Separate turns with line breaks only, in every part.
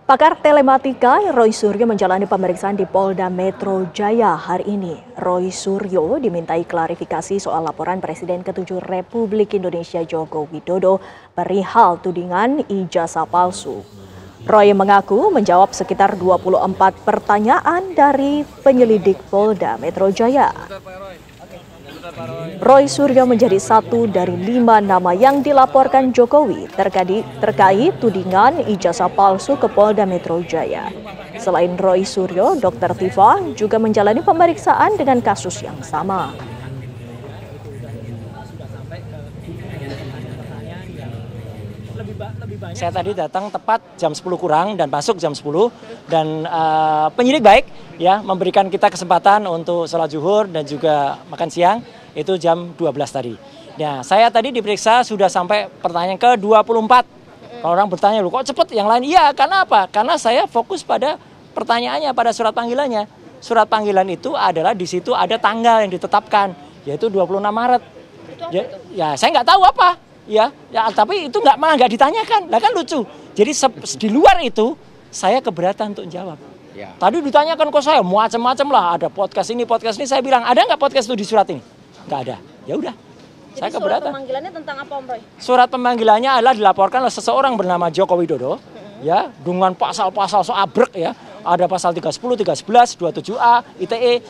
Pakar telematika Roy Suryo menjalani pemeriksaan di Polda Metro Jaya hari ini. Roy Suryo dimintai klarifikasi soal laporan Presiden ke-7 Republik Indonesia Joko Widodo perihal tudingan ijazah palsu. Roy mengaku menjawab sekitar 24 pertanyaan dari penyelidik Polda Metro Jaya. Roy Suryo menjadi satu dari 5 nama yang dilaporkan Jokowi terkait tudingan ijazah palsu ke Polda Metro Jaya. Selain Roy Suryo, Dr. Tifa juga menjalani pemeriksaan dengan kasus yang sama.
Saya tadi datang tepat jam 10 kurang dan masuk jam 10 dan penyidik baik ya memberikan kita kesempatan untuk sholat zuhur dan juga makan siang itu jam 12 tadi. Nah, saya tadi diperiksa sudah sampai pertanyaan ke-24. Kalau orang bertanya, "Loh kok cepet?" Yang lain, iya, karena apa? Karena saya fokus pada pertanyaannya, pada surat panggilannya. Surat panggilan itu adalah di situ ada tanggal yang ditetapkan, yaitu 26 Maret. Ya, saya nggak tahu apa. Ya, tapi itu malah nggak ditanyakan. Lah kan lucu. Jadi di luar itu saya keberatan untuk jawab. Ya. Tadi ditanyakan kok saya macam-macam lah, ada podcast ini, saya bilang, "Ada nggak podcast itu di surat ini?" Nggak ada. Ya udah. Saya keberatan.
Surat pemanggilannya tentang apa, Om Roy?
Surat pemanggilannya adalah dilaporkan oleh seseorang bernama Joko Widodo, ya, dengan pasal-pasal so abrek ya. Ada pasal 310, 311, 27A ITE,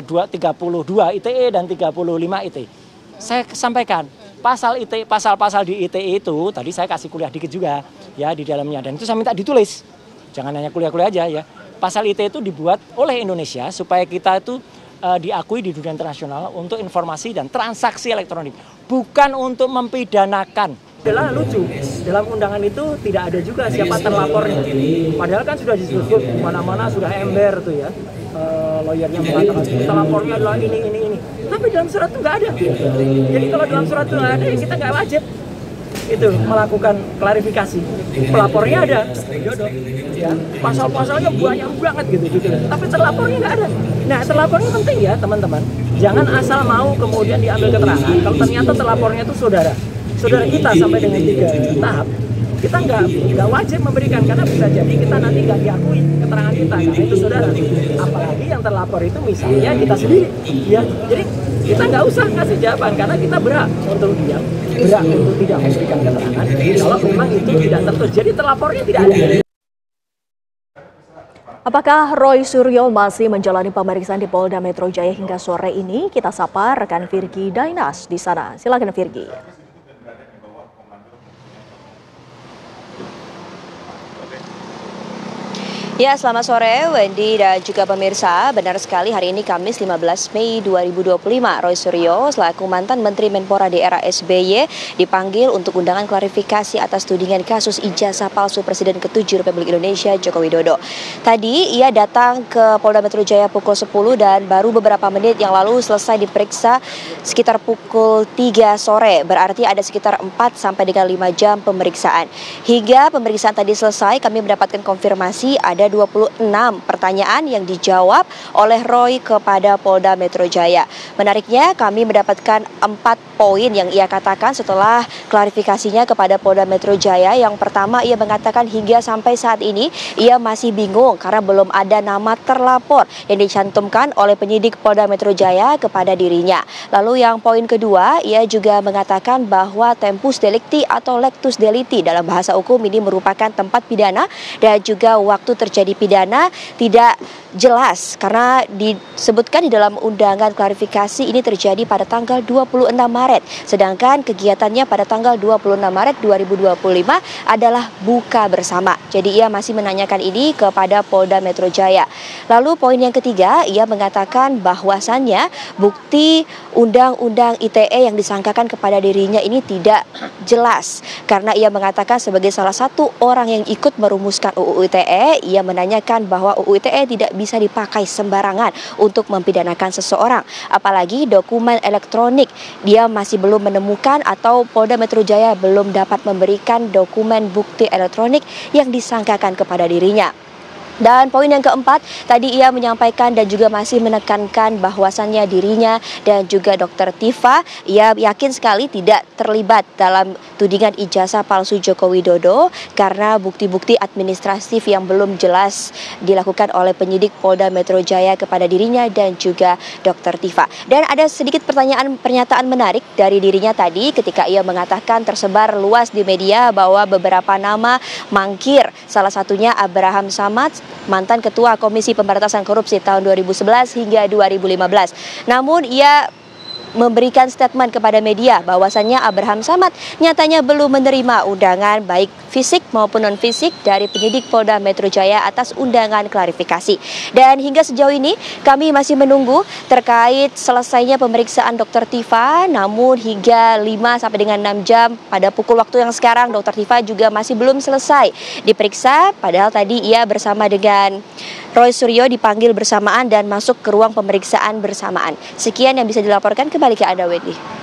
232 ITE dan 35 ITE. Saya sampaikan pasal ITE, pasal-pasal di ITE itu tadi saya kasih kuliah dikit juga ya di dalamnya, dan itu saya minta ditulis. Jangan hanya kuliah-kuliah aja ya. Pasal ITE itu dibuat oleh Indonesia supaya kita itu diakui di dunia internasional untuk informasi dan transaksi elektronik, bukan untuk mempidanakan. Adalah lucu, dalam undangan itu tidak ada juga siapa terlapornya. Padahal kan sudah disebut di mana-mana, sudah ember tuh ya. Lawyernya mengatakan terlapornya adalah ini. Tapi dalam surat itu nggak ada. Jadi kalau dalam surat itu nggak ada, ya kita nggak wajib itu melakukan klarifikasi. Pelapornya ada, ya, pasal-pasalnya banyak banget gitu. Tapi terlapornya nggak ada. Nah, terlapornya penting ya teman-teman. Jangan asal mau kemudian diambil keterangan kalau ternyata terlapornya itu saudara kita sampai dengan 3 tahap. Kita nggak wajib memberikan, karena bisa jadi kita nanti nggak diakui keterangan kita karena itu saudara. Apalagi yang terlapor itu misalnya kita sendiri, ya. Jadi kita nggak usah kasih jawaban karena kita berhak untuk diam, berhak untuk tidak memberikan keterangan kalau memang itu tidak tertulis. Jadi terlapornya tidak ada.
Apakah Roy Suryo masih menjalani pemeriksaan di Polda Metro Jaya hingga sore ini? Kita sapa rekan Virgi Dainas di sana. Silakan Virgi.
Ya, selamat sore Wendy dan juga pemirsa. Benar sekali, hari ini Kamis 15 Mei 2025, Roy Suryo selaku mantan Menteri Menpora di era SBY dipanggil untuk undangan klarifikasi atas tudingan kasus ijazah palsu Presiden ke-7 Republik Indonesia Joko Widodo. Tadi ia datang ke Polda Metro Jaya pukul 10 dan baru beberapa menit yang lalu selesai diperiksa sekitar pukul 3 sore. Berarti ada sekitar 4 sampai dengan 5 jam pemeriksaan. Hingga pemeriksaan tadi selesai, kami mendapatkan konfirmasi ada 26 pertanyaan yang dijawab oleh Roy kepada Polda Metro Jaya. Menariknya, kami mendapatkan 4 poin yang ia katakan setelah klarifikasinya kepada Polda Metro Jaya. Yang pertama, ia mengatakan hingga sampai saat ini ia masih bingung karena belum ada nama terlapor yang dicantumkan oleh penyidik Polda Metro Jaya kepada dirinya. Lalu yang poin kedua, ia juga mengatakan bahwa tempus delicti atau lectus delicti dalam bahasa hukum ini merupakan tempat pidana dan juga waktu terjadi pidana tidak jelas karena disebutkan di dalam undangan klarifikasi ini terjadi pada tanggal 26 Maret, sedangkan kegiatannya pada tanggal 26 Maret 2025 adalah buka bersama. Jadi ia masih menanyakan ini kepada Polda Metro Jaya. Lalu poin yang ketiga, ia mengatakan bahwasannya bukti undang-undang ITE yang disangkakan kepada dirinya ini tidak jelas karena ia mengatakan sebagai salah satu orang yang ikut merumuskan UU ITE, ia menanyakan bahwa UU ITE tidak bisa dipakai sembarangan untuk mempidanakan seseorang. Apalagi dokumen elektronik, dia masih belum menemukan atau Polda Metro Jaya belum dapat memberikan dokumen bukti elektronik yang disangkakan kepada dirinya. Dan poin yang keempat, tadi ia menyampaikan dan juga masih menekankan bahwasannya dirinya dan juga Dr. Tifa, ia yakin sekali tidak terlibat dalam tudingan ijazah palsu Joko Widodo karena bukti-bukti administratif yang belum jelas dilakukan oleh penyidik Polda Metro Jaya kepada dirinya dan juga Dr. Tifa. Dan ada sedikit pernyataan menarik dari dirinya tadi ketika ia mengatakan tersebar luas di media bahwa beberapa nama mangkir, salah satunya Abraham Samad, mantan Ketua Komisi Pemberantasan Korupsi tahun 2011 hingga 2015. Namun ia memberikan statement kepada media bahwasannya Abraham Samad nyatanya belum menerima undangan baik fisik maupun non-fisik dari penyidik Polda Metro Jaya atas undangan klarifikasi. Dan hingga sejauh ini kami masih menunggu terkait selesainya pemeriksaan Dr. Tifa, namun hingga 5 sampai dengan 6 jam pada pukul waktu yang sekarang Dr. Tifa juga masih belum selesai diperiksa, padahal tadi ia bersama dengan Roy Suryo dipanggil bersamaan dan masuk ke ruang pemeriksaan bersamaan. Sekian yang bisa dilaporkan, kembali ke Anda, Wendy.